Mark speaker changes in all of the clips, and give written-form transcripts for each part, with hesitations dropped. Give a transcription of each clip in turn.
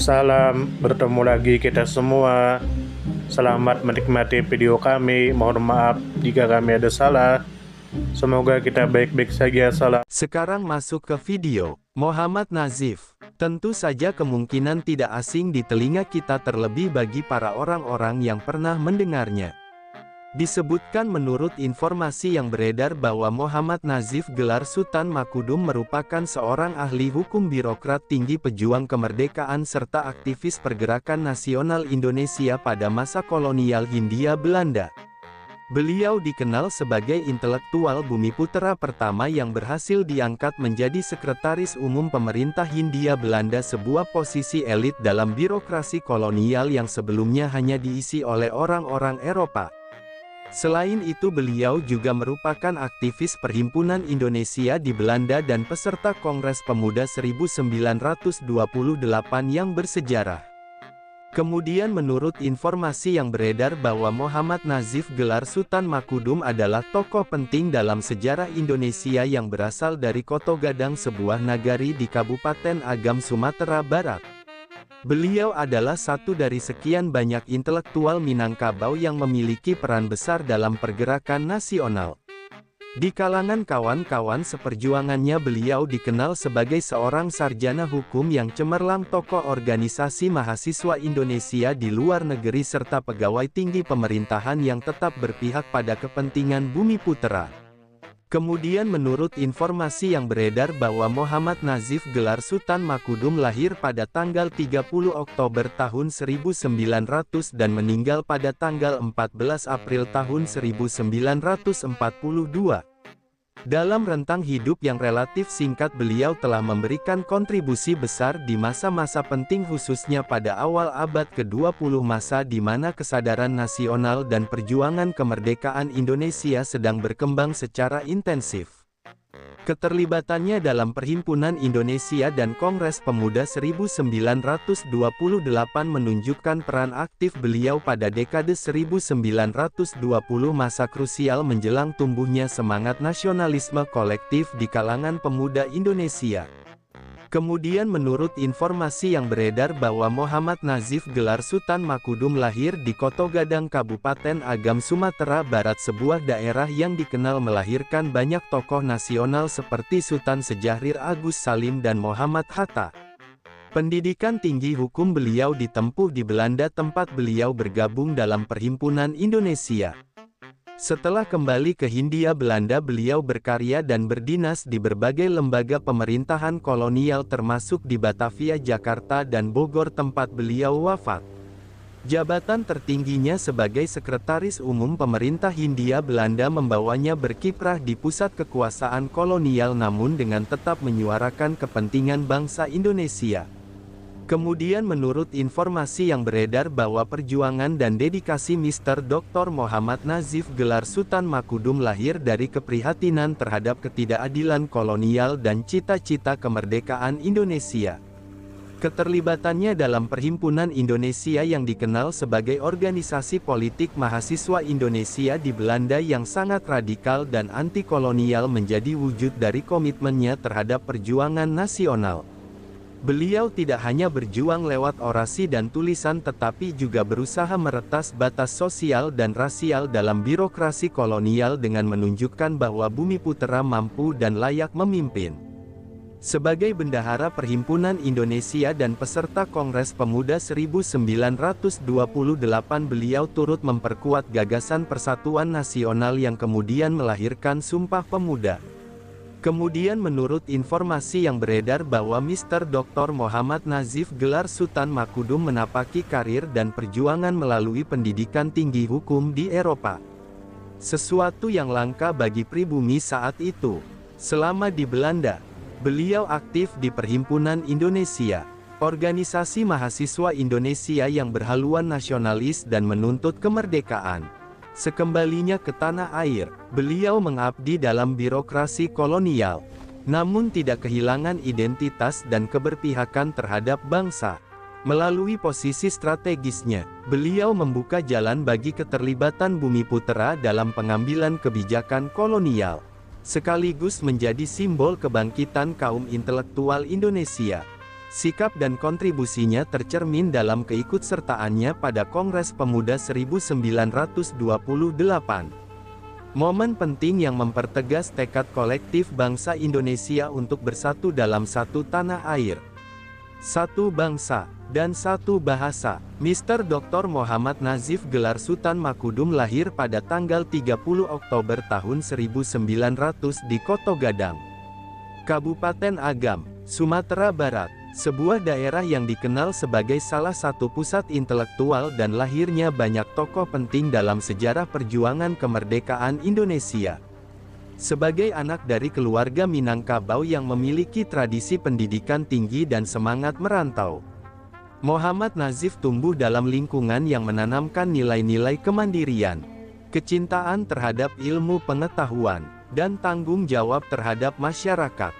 Speaker 1: Salam, bertemu lagi kita semua. Selamat menikmati video kami. Mohon maaf jika kami ada salah. Semoga kita baik-baik saja. Salam.
Speaker 2: Sekarang masuk ke video. Muhammad Nazif. Tentu saja kemungkinan tidak asing di telinga kita, terlebih bagi para orang-orang yang pernah mendengarnya. Disebutkan menurut informasi yang beredar bahwa Muhammad Nazif gelar Sultan Makudum merupakan seorang ahli hukum, birokrat tinggi, pejuang kemerdekaan serta aktivis pergerakan nasional Indonesia pada masa kolonial Hindia Belanda. Beliau dikenal sebagai intelektual Bumiputera pertama yang berhasil diangkat menjadi Sekretaris Umum Pemerintah Hindia Belanda, sebuah posisi elit dalam birokrasi kolonial yang sebelumnya hanya diisi oleh orang-orang Eropa. Selain itu, beliau juga merupakan aktivis Perhimpunan Indonesia di Belanda dan peserta Kongres Pemuda 1928 yang bersejarah. Kemudian menurut informasi yang beredar bahwa Muhammad Nazif gelar Sultan Makudum adalah tokoh penting dalam sejarah Indonesia yang berasal dari Koto Gadang, sebuah nagari di Kabupaten Agam, Sumatera Barat. Beliau adalah satu dari sekian banyak intelektual Minangkabau yang memiliki peran besar dalam pergerakan nasional. Di kalangan kawan-kawan seperjuangannya, beliau dikenal sebagai seorang sarjana hukum yang cemerlang, tokoh organisasi mahasiswa Indonesia di luar negeri, serta pegawai tinggi pemerintahan yang tetap berpihak pada kepentingan Bumiputera. Kemudian menurut informasi yang beredar bahwa Muhammad Nazif gelar Sultan Makudum lahir pada tanggal 30 Oktober tahun 1900 dan meninggal pada tanggal 14 April tahun 1942. Dalam rentang hidup yang relatif singkat, beliau telah memberikan kontribusi besar di masa-masa penting, khususnya pada awal abad ke-20, masa di mana kesadaran nasional dan perjuangan kemerdekaan Indonesia sedang berkembang secara intensif. Keterlibatannya dalam Perhimpunan Indonesia dan Kongres Pemuda 1928 menunjukkan peran aktif beliau pada dekade 1920, masa krusial menjelang tumbuhnya semangat nasionalisme kolektif di kalangan pemuda Indonesia. Kemudian menurut informasi yang beredar bahwa Muhammad Nazif gelar Sultan Makudum lahir di Koto Gadang, Kabupaten Agam, Sumatera Barat, sebuah daerah yang dikenal melahirkan banyak tokoh nasional seperti Sultan Syahrir Agus Salim dan Muhammad Hatta. Pendidikan tinggi hukum beliau ditempuh di Belanda, tempat beliau bergabung dalam Perhimpunan Indonesia. Setelah kembali ke Hindia Belanda, beliau berkarya dan berdinas di berbagai lembaga pemerintahan kolonial, termasuk di Batavia, Jakarta, dan Bogor, tempat beliau wafat. Jabatan tertingginya sebagai Sekretaris Umum Pemerintah Hindia Belanda membawanya berkiprah di pusat kekuasaan kolonial, namun dengan tetap menyuarakan kepentingan bangsa Indonesia. Kemudian menurut informasi yang beredar bahwa perjuangan dan dedikasi Mr. Dr. Muhammad Nazif gelar Sultan Makudum lahir dari keprihatinan terhadap ketidakadilan kolonial dan cita-cita kemerdekaan Indonesia. Keterlibatannya dalam Perhimpunan Indonesia yang dikenal sebagai organisasi politik mahasiswa Indonesia di Belanda yang sangat radikal dan anti-kolonial menjadi wujud dari komitmennya terhadap perjuangan nasional. Beliau tidak hanya berjuang lewat orasi dan tulisan, tetapi juga berusaha meretas batas sosial dan rasial dalam birokrasi kolonial dengan menunjukkan bahwa Bumiputera mampu dan layak memimpin. Sebagai bendahara Perhimpunan Indonesia dan peserta Kongres Pemuda 1928, beliau turut memperkuat gagasan Persatuan Nasional yang kemudian melahirkan Sumpah Pemuda. Kemudian menurut informasi yang beredar bahwa Mr. Dr. Muhammad Nazif gelar Sultan Makudum menapaki karir dan perjuangan melalui pendidikan tinggi hukum di Eropa. Sesuatu yang langka bagi pribumi saat itu. Selama di Belanda, beliau aktif di Perhimpunan Indonesia, organisasi mahasiswa Indonesia yang berhaluan nasionalis dan menuntut kemerdekaan. Sekembalinya ke tanah air, beliau mengabdi dalam birokrasi kolonial, namun tidak kehilangan identitas dan keberpihakan terhadap bangsa. Melalui posisi strategisnya, beliau membuka jalan bagi keterlibatan Bumiputera dalam pengambilan kebijakan kolonial, sekaligus menjadi simbol kebangkitan kaum intelektual Indonesia. Sikap dan kontribusinya tercermin dalam keikutsertaannya pada Kongres Pemuda 1928. Momen penting yang mempertegas tekad kolektif bangsa Indonesia untuk bersatu dalam satu tanah air, satu bangsa, dan satu bahasa. Mr. Dr. Muhammad Nazif gelar Sultan Makudum lahir pada tanggal 30 Oktober tahun 1900 di Koto Gadang, Kabupaten Agam, Sumatera Barat. Sebuah daerah yang dikenal sebagai salah satu pusat intelektual dan lahirnya banyak tokoh penting dalam sejarah perjuangan kemerdekaan Indonesia. Sebagai anak dari keluarga Minangkabau yang memiliki tradisi pendidikan tinggi dan semangat merantau, Muhammad Nazif tumbuh dalam lingkungan yang menanamkan nilai-nilai kemandirian, kecintaan terhadap ilmu pengetahuan, dan tanggung jawab terhadap masyarakat.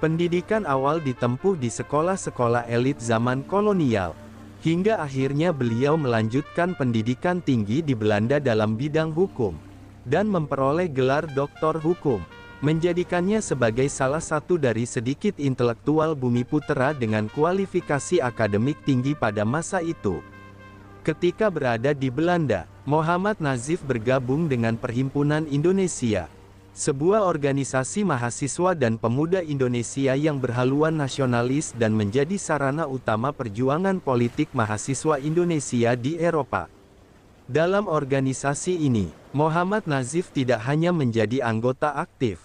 Speaker 2: Pendidikan awal ditempuh di sekolah-sekolah elit zaman kolonial, hingga akhirnya beliau melanjutkan pendidikan tinggi di Belanda dalam bidang hukum, dan memperoleh gelar doktor hukum, menjadikannya sebagai salah satu dari sedikit intelektual Bumiputera dengan kualifikasi akademik tinggi pada masa itu. Ketika berada di Belanda, Muhammad Nazif bergabung dengan Perhimpunan Indonesia, sebuah organisasi mahasiswa dan pemuda Indonesia yang berhaluan nasionalis dan menjadi sarana utama perjuangan politik mahasiswa Indonesia di Eropa. Dalam organisasi ini, Muhammad Nazif tidak hanya menjadi anggota aktif,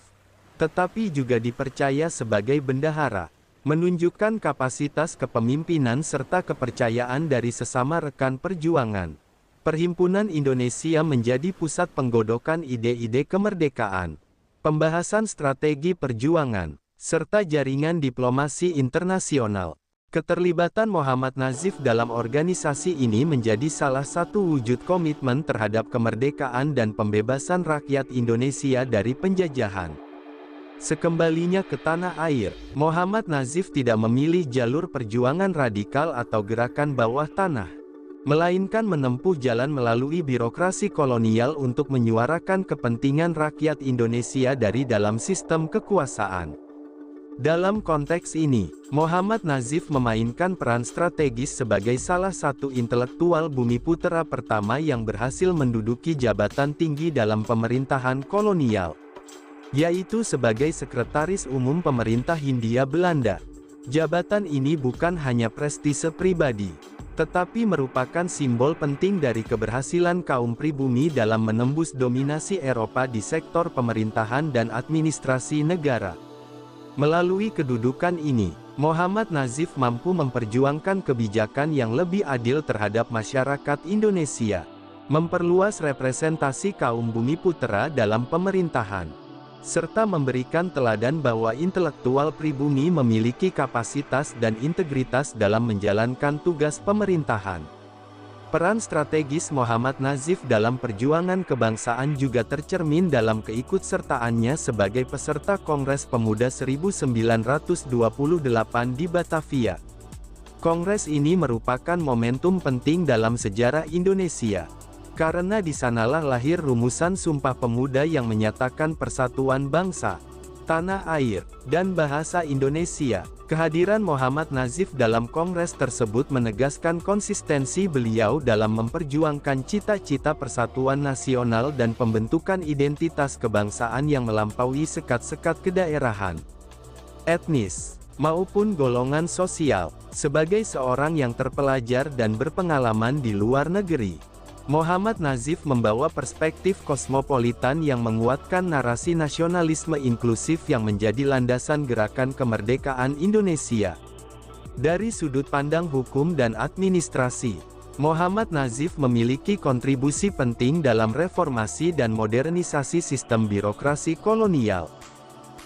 Speaker 2: tetapi juga dipercaya sebagai bendahara, menunjukkan kapasitas kepemimpinan serta kepercayaan dari sesama rekan perjuangan. Perhimpunan Indonesia menjadi pusat penggodokan ide-ide kemerdekaan, pembahasan strategi perjuangan, serta jaringan diplomasi internasional. Keterlibatan Muhammad Nazif dalam organisasi ini menjadi salah satu wujud komitmen terhadap kemerdekaan dan pembebasan rakyat Indonesia dari penjajahan. Sekembalinya ke tanah air, Muhammad Nazif tidak memilih jalur perjuangan radikal atau gerakan bawah tanah, melainkan menempuh jalan melalui birokrasi kolonial untuk menyuarakan kepentingan rakyat Indonesia dari dalam sistem kekuasaan. Dalam konteks ini, Muhammad Nazif memainkan peran strategis sebagai salah satu intelektual Bumiputera pertama yang berhasil menduduki jabatan tinggi dalam pemerintahan kolonial, yaitu sebagai Sekretaris Umum Pemerintah Hindia Belanda. Jabatan ini bukan hanya prestise pribadi, tetapi merupakan simbol penting dari keberhasilan kaum pribumi dalam menembus dominasi Eropa di sektor pemerintahan dan administrasi negara. Melalui kedudukan ini, Muhammad Nazif mampu memperjuangkan kebijakan yang lebih adil terhadap masyarakat Indonesia, memperluas representasi kaum Bumiputera dalam pemerintahan, serta memberikan teladan bahwa intelektual pribumi memiliki kapasitas dan integritas dalam menjalankan tugas pemerintahan. Peran strategis Muhammad Nazif dalam perjuangan kebangsaan juga tercermin dalam keikutsertaannya sebagai peserta Kongres Pemuda 1928 di Batavia. Kongres ini merupakan momentum penting dalam sejarah Indonesia, karena di sanalah lahir rumusan Sumpah Pemuda yang menyatakan persatuan bangsa, tanah air, dan bahasa Indonesia. Kehadiran Muhammad Nazif dalam kongres tersebut menegaskan konsistensi beliau dalam memperjuangkan cita-cita persatuan nasional dan pembentukan identitas kebangsaan yang melampaui sekat-sekat kedaerahan, etnis, maupun golongan sosial. Sebagai seorang yang terpelajar dan berpengalaman di luar negeri, Muhammad Nazif membawa perspektif kosmopolitan yang menguatkan narasi nasionalisme inklusif yang menjadi landasan gerakan kemerdekaan Indonesia. Dari sudut pandang hukum dan administrasi, Muhammad Nazif memiliki kontribusi penting dalam reformasi dan modernisasi sistem birokrasi kolonial.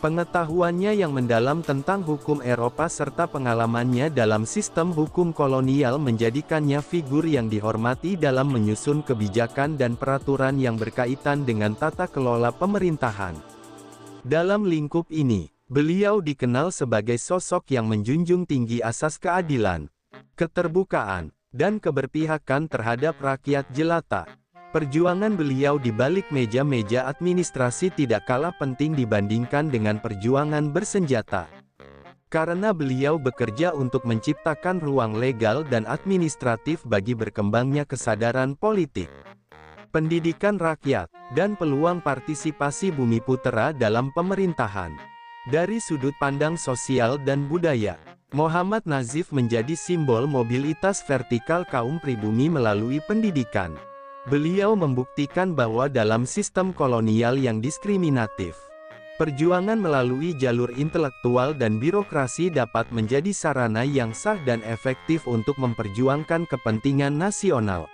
Speaker 2: Pengetahuannya yang mendalam tentang hukum Eropa serta pengalamannya dalam sistem hukum kolonial menjadikannya figur yang dihormati dalam menyusun kebijakan dan peraturan yang berkaitan dengan tata kelola pemerintahan. Dalam lingkup ini, beliau dikenal sebagai sosok yang menjunjung tinggi asas keadilan, keterbukaan, dan keberpihakan terhadap rakyat jelata. Perjuangan beliau di balik meja-meja administrasi tidak kalah penting dibandingkan dengan perjuangan bersenjata. Karena beliau bekerja untuk menciptakan ruang legal dan administratif bagi berkembangnya kesadaran politik, pendidikan rakyat, dan peluang partisipasi Bumiputera dalam pemerintahan. Dari sudut pandang sosial dan budaya, Muhammad Nazif menjadi simbol mobilitas vertikal kaum pribumi melalui pendidikan. Beliau membuktikan bahwa dalam sistem kolonial yang diskriminatif, perjuangan melalui jalur intelektual dan birokrasi dapat menjadi sarana yang sah dan efektif untuk memperjuangkan kepentingan nasional.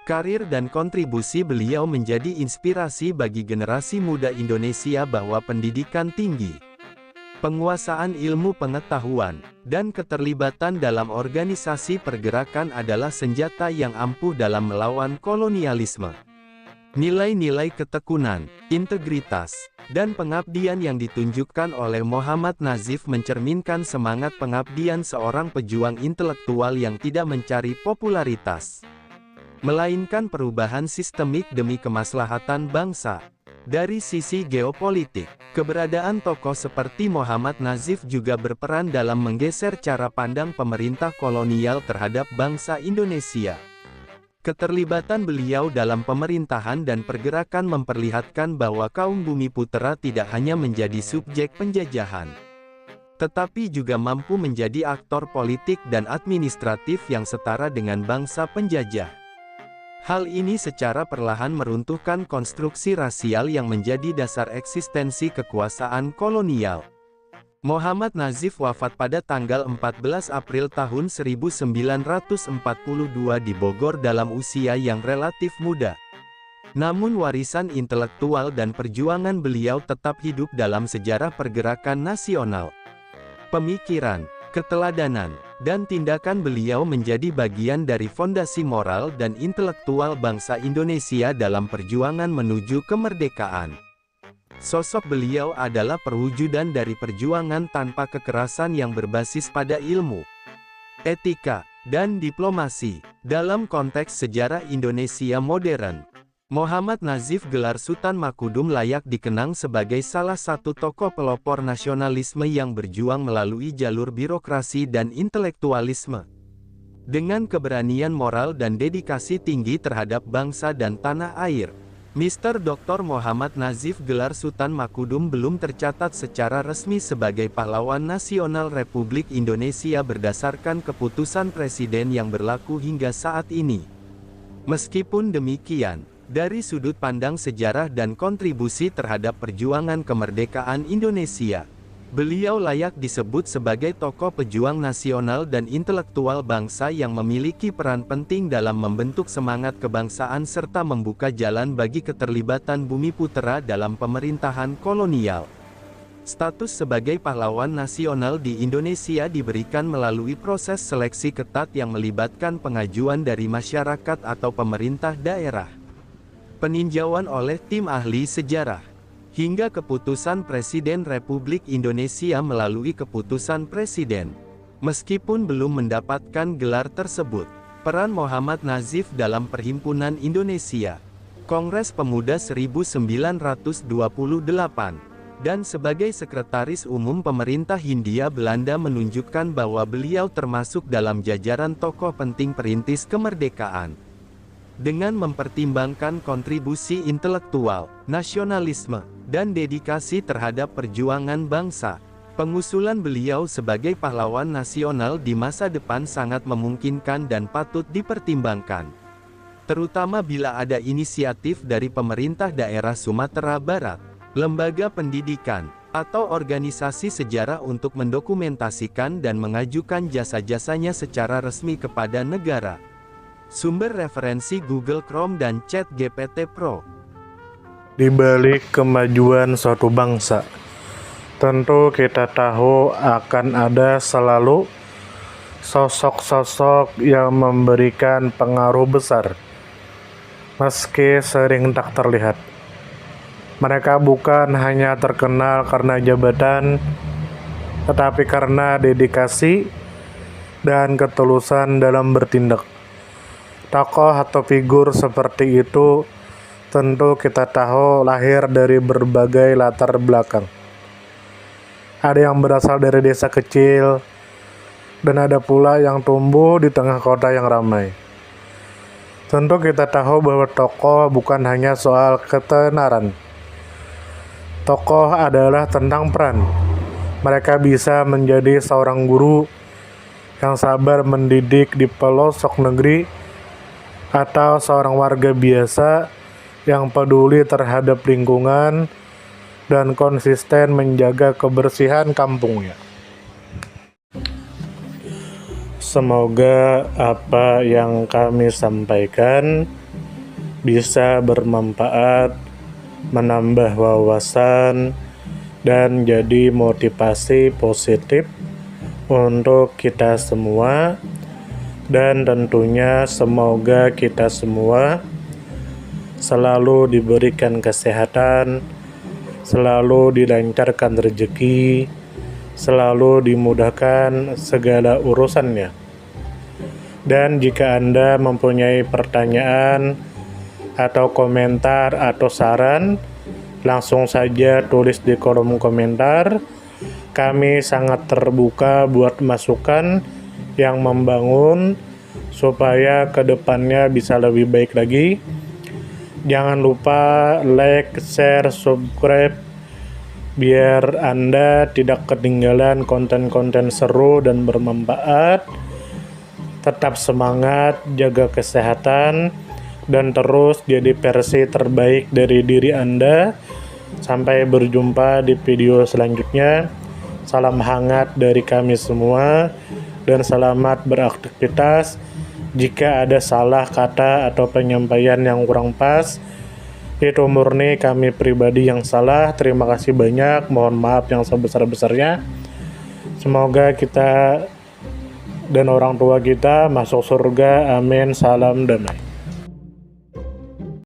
Speaker 2: Karir dan kontribusi beliau menjadi inspirasi bagi generasi muda Indonesia bahwa pendidikan tinggi, penguasaan ilmu pengetahuan, dan keterlibatan dalam organisasi pergerakan adalah senjata yang ampuh dalam melawan kolonialisme. Nilai-nilai ketekunan, integritas, dan pengabdian yang ditunjukkan oleh Muhammad Nazif mencerminkan semangat pengabdian seorang pejuang intelektual yang tidak mencari popularitas, melainkan perubahan sistemik demi kemaslahatan bangsa. Dari sisi geopolitik, keberadaan tokoh seperti Muhammad Nazif juga berperan dalam menggeser cara pandang pemerintah kolonial terhadap bangsa Indonesia. Keterlibatan beliau dalam pemerintahan dan pergerakan memperlihatkan bahwa kaum Bumiputera tidak hanya menjadi subjek penjajahan, tetapi juga mampu menjadi aktor politik dan administratif yang setara dengan bangsa penjajah. Hal ini secara perlahan meruntuhkan konstruksi rasial yang menjadi dasar eksistensi kekuasaan kolonial. Muhammad Nazif wafat pada tanggal 14 April tahun 1942 di Bogor dalam usia yang relatif muda. Namun warisan intelektual dan perjuangan beliau tetap hidup dalam sejarah pergerakan nasional. Pemikiran, keteladanan, dan tindakan beliau menjadi bagian dari fondasi moral dan intelektual bangsa Indonesia dalam perjuangan menuju kemerdekaan. Sosok beliau adalah perwujudan dari perjuangan tanpa kekerasan yang berbasis pada ilmu, etika, dan diplomasi. Dalam konteks sejarah Indonesia modern, Muhammad Nazif gelar Sultan Makudum layak dikenang sebagai salah satu tokoh pelopor nasionalisme yang berjuang melalui jalur birokrasi dan intelektualisme. Dengan keberanian moral dan dedikasi tinggi terhadap bangsa dan tanah air, Mr. Dr. Muhammad Nazif gelar Sultan Makudum belum tercatat secara resmi sebagai pahlawan nasional Republik Indonesia berdasarkan keputusan Presiden yang berlaku hingga saat ini. Meskipun demikian, dari sudut pandang sejarah dan kontribusi terhadap perjuangan kemerdekaan Indonesia, beliau layak disebut sebagai tokoh pejuang nasional dan intelektual bangsa yang memiliki peran penting dalam membentuk semangat kebangsaan serta membuka jalan bagi keterlibatan Bumiputera dalam pemerintahan kolonial. Status sebagai pahlawan nasional di Indonesia diberikan melalui proses seleksi ketat yang melibatkan pengajuan dari masyarakat atau pemerintah daerah, peninjauan oleh tim ahli sejarah, hingga keputusan Presiden Republik Indonesia melalui keputusan Presiden. Meskipun belum mendapatkan gelar tersebut, peran Muhammad Nazif dalam Perhimpunan Indonesia, Kongres Pemuda 1928, dan sebagai Sekretaris Umum Pemerintah Hindia Belanda menunjukkan bahwa beliau termasuk dalam jajaran tokoh penting perintis kemerdekaan. Dengan mempertimbangkan kontribusi intelektual, nasionalisme, dan dedikasi terhadap perjuangan bangsa, pengusulan beliau sebagai pahlawan nasional di masa depan sangat memungkinkan dan patut dipertimbangkan. Terutama bila ada inisiatif dari pemerintah daerah Sumatera Barat, lembaga pendidikan, atau organisasi sejarah untuk mendokumentasikan dan mengajukan jasa-jasanya secara resmi kepada negara. Sumber referensi Google Chrome dan ChatGPT Pro.
Speaker 1: Di balik kemajuan suatu bangsa, tentu kita tahu akan ada selalu sosok-sosok yang memberikan pengaruh besar, meski sering tak terlihat. Mereka bukan hanya terkenal karena jabatan, tetapi karena dedikasi dan ketulusan dalam bertindak. Tokoh atau figur seperti itu tentu kita tahu lahir dari berbagai latar belakang. Ada yang berasal dari desa kecil, dan ada pula yang tumbuh di tengah kota yang ramai. Tentu kita tahu bahwa tokoh bukan hanya soal ketenaran. Tokoh adalah tentang peran. Mereka bisa menjadi seorang guru yang sabar mendidik di pelosok negeri, atau seorang warga biasa yang peduli terhadap lingkungan dan konsisten menjaga kebersihan kampungnya. Semoga apa yang kami sampaikan bisa bermanfaat, menambah wawasan, dan jadi motivasi positif untuk kita semua. Dan tentunya semoga kita semua selalu diberikan kesehatan, selalu dilancarkan rezeki, selalu dimudahkan segala urusannya. Dan jika Anda mempunyai pertanyaan atau komentar atau saran, langsung saja tulis di kolom komentar. Kami sangat terbuka buat masukan yang membangun supaya kedepannya bisa lebih baik lagi. Jangan lupa like, share, subscribe biar Anda tidak ketinggalan konten-konten seru dan bermanfaat. Tetap semangat, jaga kesehatan, dan terus jadi versi terbaik dari diri Anda. Sampai berjumpa di video selanjutnya. Salam hangat dari kami semua, dan selamat beraktivitas. Jika ada salah kata atau penyampaian yang kurang pas, itu murni kami pribadi yang salah. Terima kasih banyak, mohon maaf yang sebesar-besarnya. Semoga kita dan orang tua kita masuk surga, amin. Salam damai.